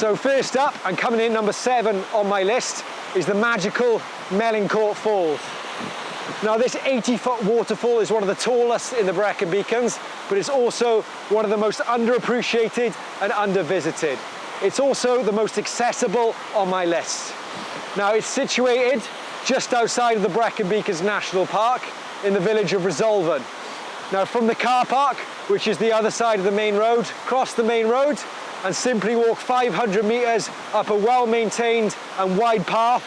So first up, and coming in number 7 on my list, is the magical Melincourt Falls. Now this 80-foot waterfall is one of the tallest in the Brecon Beacons, but it's also one of the most underappreciated and under-visited. It's also the most accessible on my list. Now it's situated just outside of the Brecon Beacons National Park in the village of Resolven. Now from the car park, which is the other side of the main road, cross the main road and simply walk 500 metres up a well-maintained and wide path,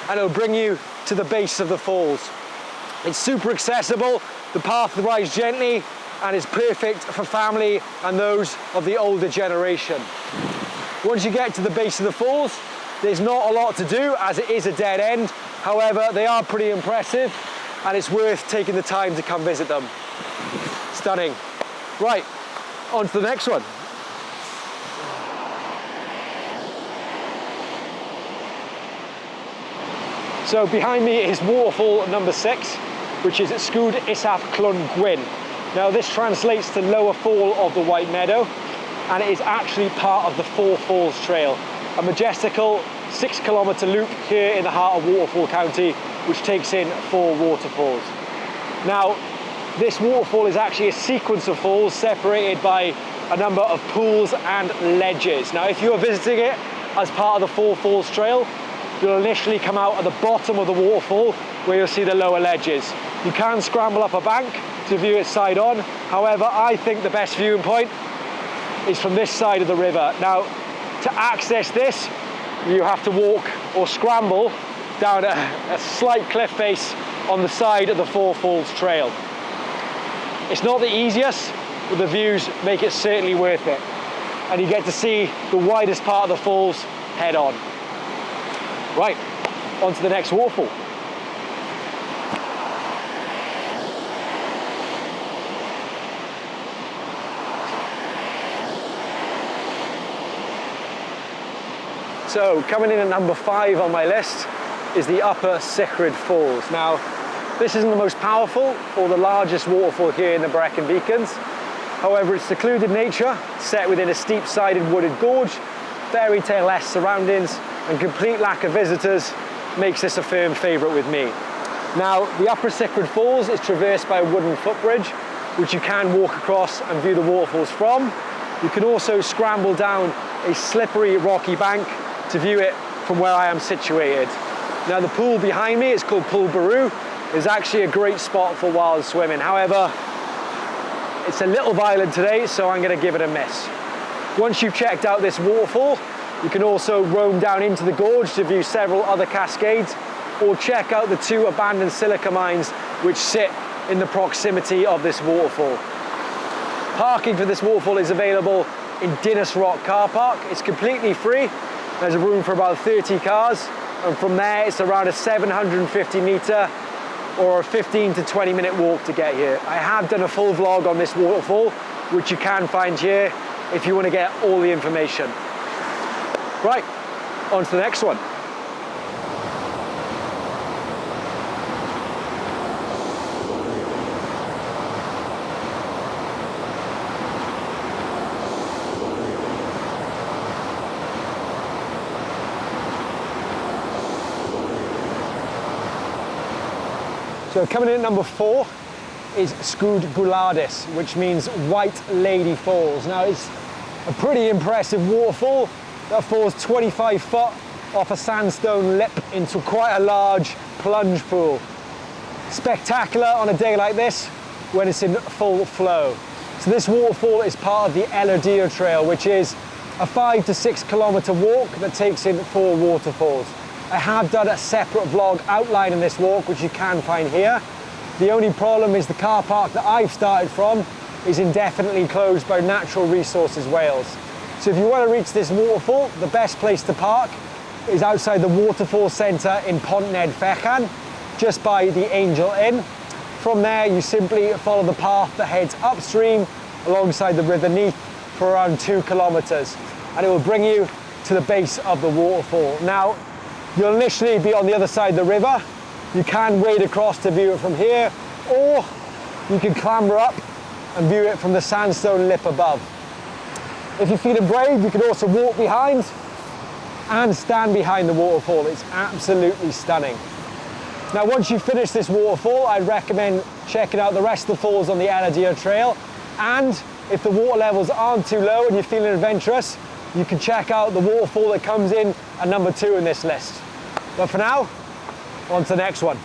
and it'll bring you to the base of the falls. It's super accessible, the path rides gently, and it's perfect for family and those of the older generation. Once you get to the base of the falls, there's not a lot to do as it is a dead end. However, they are pretty impressive and it's worth taking the time to come visit them. Stunning. Right, on to the next one. So behind me is waterfall number 6, which is Sgwd Isaf Clun Gwyn. Now this translates to lower fall of the White Meadow, and it is actually part of the Four Falls Trail, a majestical 6-kilometre loop here in the heart of Waterfall County, which takes in 4 waterfalls. Now, this waterfall is actually a sequence of falls separated by a number of pools and ledges. Now, if you are visiting it as part of the Four Falls Trail, you'll initially come out at the bottom of the waterfall where you'll see the lower ledges. You can scramble up a bank to view it side on. However, I think the best viewing point is from this side of the river. Now, to access this, you have to walk or scramble down a slight cliff face on the side of the Four Falls Trail. It's not the easiest, but the views make it certainly worth it. And you get to see the widest part of the falls head on. Right, on to the next waterfall. So coming in at number 5 on my list is the upper Sychryd Falls. Now, this isn't the most powerful or the largest waterfall here in the Brecon Beacons. However, its secluded nature, set within a steep-sided wooded gorge, fairy tale-esque surroundings, and complete lack of visitors makes this a firm favourite with me. Now, the upper Sychryd Falls is traversed by a wooden footbridge, which you can walk across and view the waterfalls from. You can also scramble down a slippery rocky bank to view it from where I am situated. Now the pool behind me is called Pool Baru. It's actually a great spot for wild swimming. However, it's a little violent today, so I'm going to give it a miss. Once you've checked out this waterfall, you can also roam down into the gorge to view several other cascades, or check out the 2 abandoned silica mines which sit in the proximity of this waterfall. Parking for this waterfall is available in Dinas Rock car park. It's completely free. There's room for about 30 cars, and from there it's around a 750 metre or a 15 to 20 minute walk to get here. I have done a full vlog on this waterfall, which you can find here if you want to get all the information. Right, on to the next one. So coming in at number 4 is Sgwd Gwladus, which means White Lady Falls. Now it's a pretty impressive waterfall that falls 25 foot off a sandstone lip into quite a large plunge pool. Spectacular on a day like this when it's in full flow. So this waterfall is part of the Eira Trail, which is a 5 to 6 kilometre walk that takes in 4 waterfalls. I have done a separate vlog outlining this walk, which you can find here. The only problem is the car park that I've started from is indefinitely closed by Natural Resources Wales. So if you want to reach this waterfall, the best place to park is outside the waterfall centre in Pont Ned Fechan, just by the Angel Inn. From there, you simply follow the path that heads upstream alongside the River Neath for around 2 kilometres, and it will bring you to the base of the waterfall. Now, you'll initially be on the other side of the river. You can wade across to view it from here, or you can clamber up and view it from the sandstone lip above. If you're feeling brave, you can also walk behind and stand behind the waterfall. It's absolutely stunning. Now, once you finish this waterfall, I'd recommend checking out the rest of the falls on the Sgwd Yr Eira trail. And if the water levels aren't too low and you're feeling adventurous, you can check out the waterfall that comes in at number 2 in this list. But for now, on to the next one.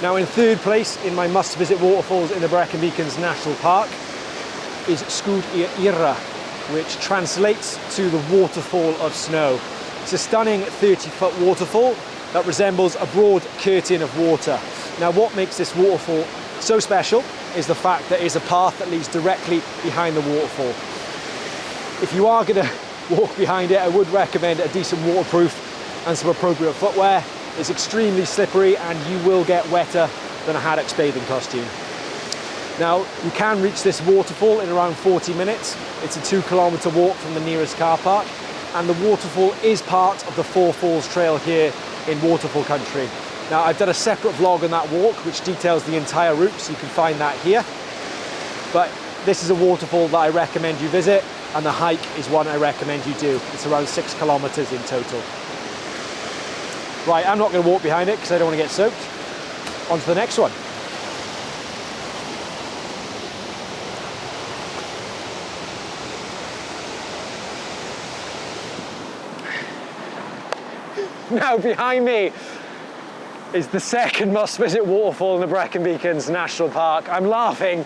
Now, in third place in my must-visit waterfalls in the Brecon Beacons National Park is Sgwd Yr Eira, which translates to the waterfall of snow. It's a stunning 30-foot waterfall that resembles a broad curtain of water. Now, what makes this waterfall so special is the fact that it's a path that leads directly behind the waterfall. If you are going to walk behind it, I would recommend a decent waterproof and some appropriate footwear. It's extremely slippery and you will get wetter than a Haddock's bathing costume. Now, you can reach this waterfall in around 40 minutes. It's a 2-kilometre walk from the nearest car park, and the waterfall is part of the 4 Falls trail here in Waterfall Country. Now, I've done a separate vlog on that walk which details the entire route, so you can find that here. But this is a waterfall that I recommend you visit, and the hike is one I recommend you do. It's around 6 kilometres in total. Right, I'm not going to walk behind it because I don't want to get soaked. On to the next one. Now, behind me is the second must-visit waterfall in the Brecon Beacons National Park. I'm laughing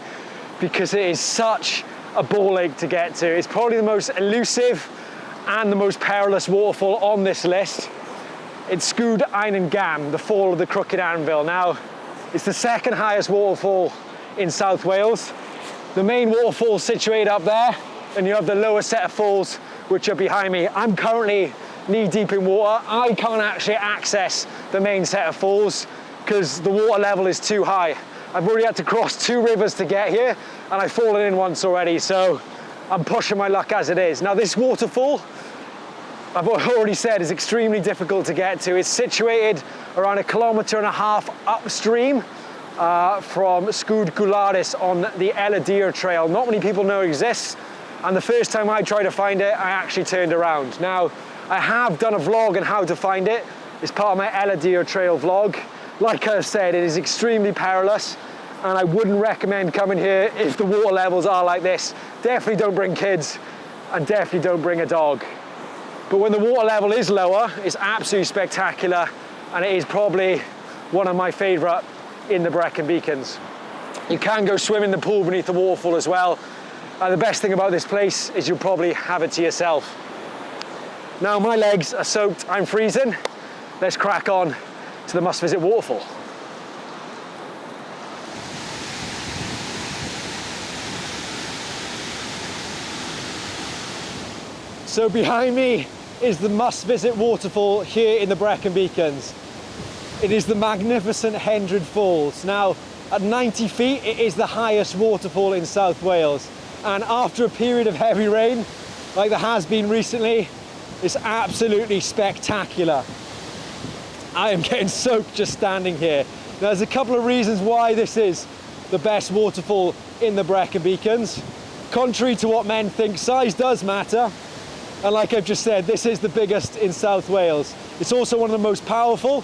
because it is such a ball ache to get to. It's probably the most elusive and the most perilous waterfall on this list. It's Sgwd Eion Gam, the Fall of the Crooked Anvil. Now, it's the second highest waterfall in South Wales. The main waterfall is situated up there, and you have the lower set of falls which are behind me. I'm currently knee-deep in water. I can't actually access the main set of falls because the water level is too high. I've already had to cross 2 rivers to get here, and I've fallen in once already, so I'm pushing my luck as it is. Now, this waterfall, I've already said, is extremely difficult to get to. It's situated around 1.5 kilometres upstream from Sgwd Gwladus on the Sgwd Yr Eira trail. Not many people know it exists, and the first time I tried to find it, I actually turned around. Now, I have done a vlog on how to find it. It's part of my Sgwd Yr Eira trail vlog. Like I've said, it is extremely perilous, and I wouldn't recommend coming here if the water levels are like this. Definitely don't bring kids, and definitely don't bring a dog. But when the water level is lower, it's absolutely spectacular, and it is probably one of my favourite in the Brecon Beacons. You can go swim in the pool beneath the waterfall as well, and the best thing about this place is you'll probably have it to yourself. Now, my legs are soaked, I'm freezing. Let's crack on to the must-visit waterfall. So behind me is the must-visit waterfall here in the Brecon Beacons. It is the magnificent Henrhyd Falls. Now, at 90 feet, it is the highest waterfall in South Wales. And after a period of heavy rain, like there has been recently, it's absolutely spectacular. I am getting soaked just standing here. Now, there's a couple of reasons why this is the best waterfall in the Brecon Beacons. Contrary to what men think, size does matter. And like I've just said, this is the biggest in South Wales. It's also one of the most powerful.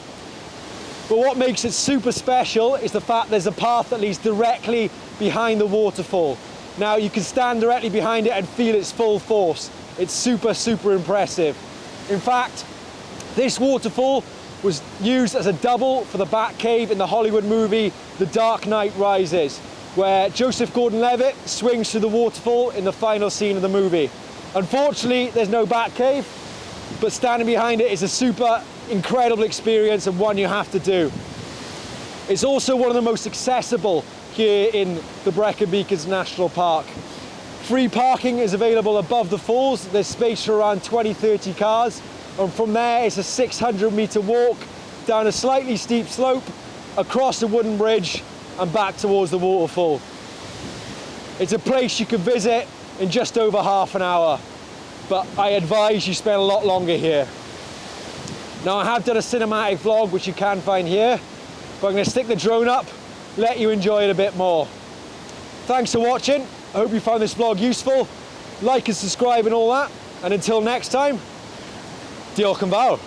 But what makes it super special is the fact there's a path that leads directly behind the waterfall. Now, you can stand directly behind it and feel its full force. It's super, super impressive. In fact, this waterfall was used as a double for the Batcave in the Hollywood movie The Dark Knight Rises, where Joseph Gordon-Levitt swings through the waterfall in the final scene of the movie. Unfortunately, there's no Batcave, but standing behind it is a super incredible experience and one you have to do. It's also one of the most accessible here in the Brecon Beacons National Park. Free parking is available above the falls. There's space for around 20-30 cars. And from there, it's a 600-metre walk down a slightly steep slope, across a wooden bridge, and back towards the waterfall. It's a place you can visit in just over half an hour, but I advise you spend a lot longer here. Now, I have done a cinematic vlog, which you can find here, But I'm going to stick the drone up, let you enjoy it a bit more. Thanks for watching. I hope you found this vlog useful. Like and subscribe and all that. And until next time, diolch yn fawr.